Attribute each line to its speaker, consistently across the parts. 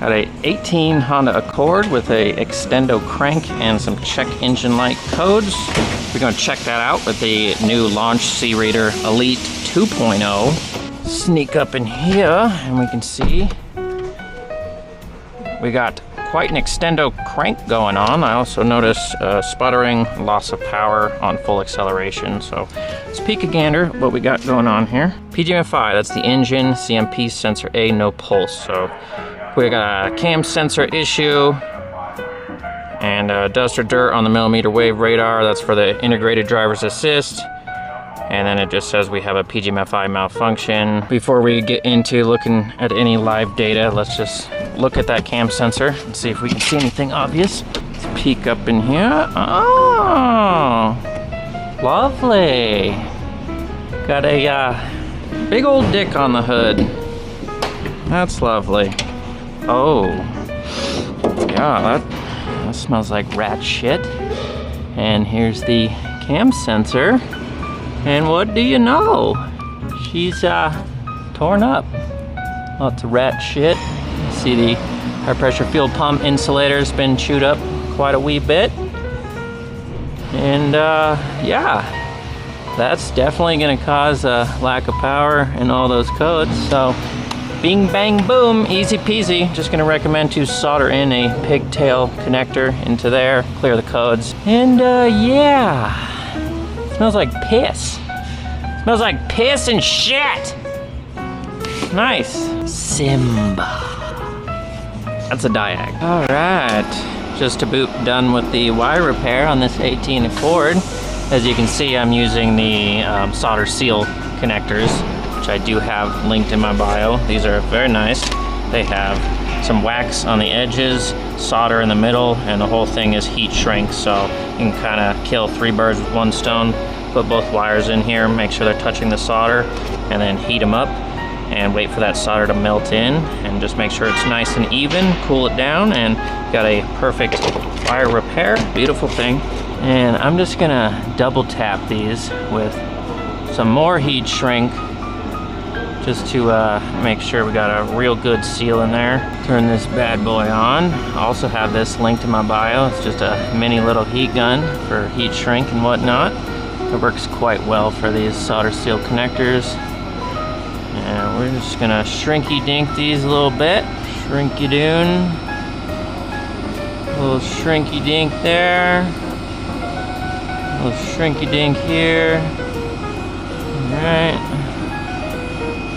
Speaker 1: Got a 18 Honda Accord with a Extendo crank and some check engine light codes. We're going to check that out with the new Launch C-Reader Elite 2.0. Sneak up in here and we can see we got quite an Extendo crank going on. I also noticed sputtering, loss of power on full acceleration. So let's peek a gander what we got going on here. PGM-FI, that's the engine, CMP sensor A, no pulse. So we got a cam sensor issue and dust or dirt on the millimeter wave radar. That's for the integrated driver's assist. And then it just says we have a PGM-FI malfunction. Before we get into looking at any live data, let's just look at that cam sensor and see if we can see anything obvious. Let's peek up in here. Oh, lovely. Got a big old dick on the hood. That's lovely. Oh, yeah, that smells like rat shit. And here's the cam sensor. And what do you know? She's torn up. Lots of rat shit. See the high pressure fuel pump insulator's been chewed up quite a wee bit. And yeah, that's definitely gonna cause a lack of power in all those codes. So bing bang boom, easy peasy. Just gonna recommend to solder in a pigtail connector into there, clear the codes. And yeah. Smells like piss. Smells like piss and shit. Nice. Simba. That's a diag. All right, just to boot done with the wire repair on this 18 Accord. As you can see, I'm using the solder seal connectors, which I do have linked in my bio. These are very nice. They have some wax on the edges, solder in the middle, and the whole thing is heat shrink, so you can kind of kill 3 birds with 1 stone. Put both wires in here, make sure they're touching the solder, and then heat them up and wait for that solder to melt in, and just make sure it's nice and even, cool it down, and got a perfect wire repair. Beautiful thing. And I'm just gonna double tap these with some more heat shrink just to make sure we got a real good seal in there. Turn this bad boy on. I also have this linked in my bio. It's just a mini little heat gun for heat shrink and whatnot. It works quite well for these solder seal connectors. And we're just gonna shrinky dink these a little bit. Shrinky doon. A little shrinky dink there. A little shrinky dink here. Alright.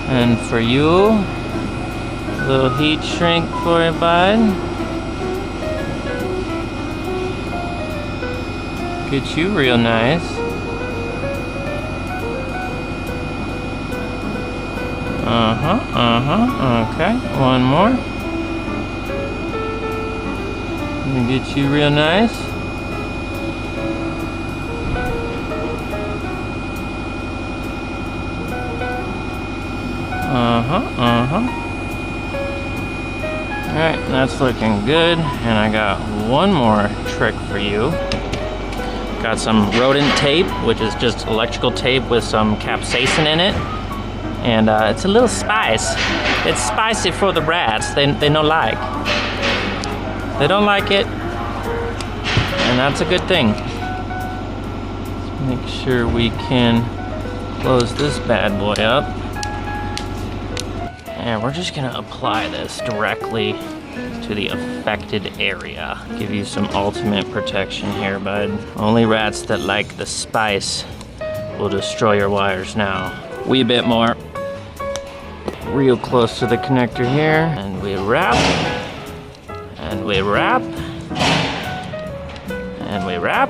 Speaker 1: And for you, a little heat shrink for you, bud. Get you real nice. Okay, one more. Let me get you real nice. Alright, that's looking good. And I got one more trick for you. Got some rodent tape, which is just electrical tape with some capsaicin in it. And it's a little spice. It's spicy for the rats. They don't like. They don't like it. And that's a good thing. Let's make sure we can close this bad boy up. And we're just gonna apply this directly to the affected area. Give you some ultimate protection here, bud. Only rats that like the spice will destroy your wires now. Wee bit more. Real close to the connector here. And we wrap. And we wrap. And we wrap.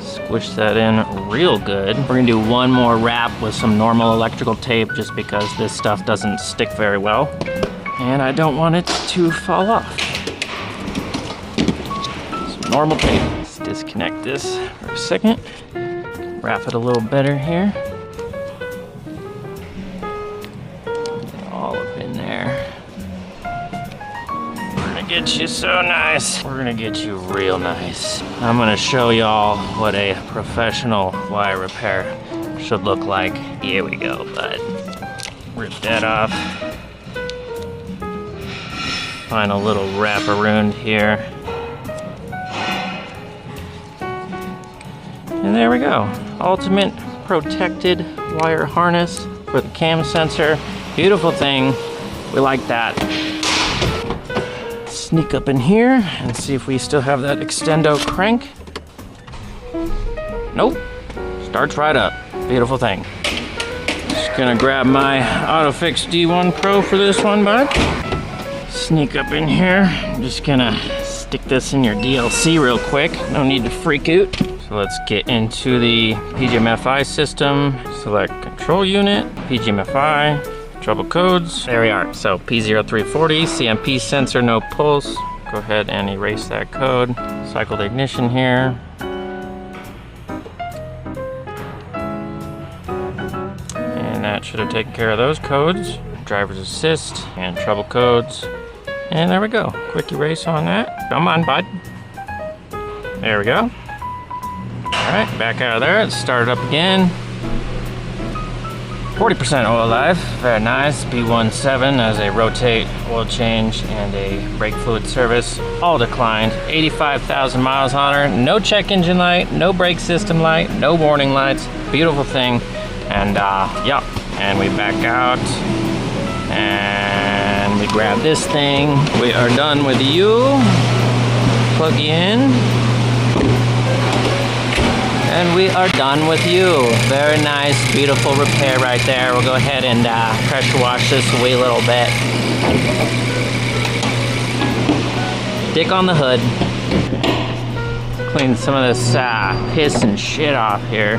Speaker 1: Squish that in real good. We're gonna do one more wrap with some normal electrical tape just because this stuff doesn't stick very well. And I don't want it to fall off. Some normal tape. Let's disconnect this for a second. Wrap it a little better here. All up in there. We're gonna get you so nice. We're gonna get you real nice. I'm gonna show y'all what a professional wire repair should look like. Here we go, bud. Rip that off. Final little wrap-around here. And there we go. Ultimate protected wire harness for the cam sensor. Beautiful thing. We like that. Sneak up in here and see if we still have that Extendo crank. Nope. Starts right up. Beautiful thing. Just gonna grab my AutoFix D1 Pro for this one, bud. Sneak up in here. I'm just gonna stick this in your DLC real quick. No need to freak out. So let's get into the PGMFI system. Select control unit, PGMFI, trouble codes. There we are. So P0340, CMP sensor, no pulse. Go ahead and erase that code. Cycle the ignition here. And that should have taken care of those codes. Driver's assist and trouble codes. And there we go. Quick erase on that. Come on, bud. There we go. All right, back out of there. Let's start it up again. 40% oil life. Very nice. B17 as a rotate, oil change, and a brake fluid service. All declined. 85,000 miles on her. No check engine light, no brake system light, no warning lights. Beautiful thing. And yeah, and we back out. And we grab this thing. We are done with you. Plug you in. And we are done with you. Very nice, beautiful repair right there. We'll go ahead and pressure wash this a wee little bit. Dick on the hood. Clean some of this piss and shit off here.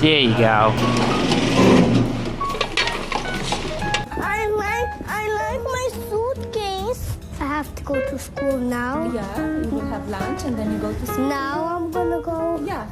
Speaker 1: There you go.
Speaker 2: I like my suitcase. I have to go to school now.
Speaker 3: Yeah, you will have lunch and then you go to school.
Speaker 2: Now I'm gonna go.
Speaker 3: Yeah.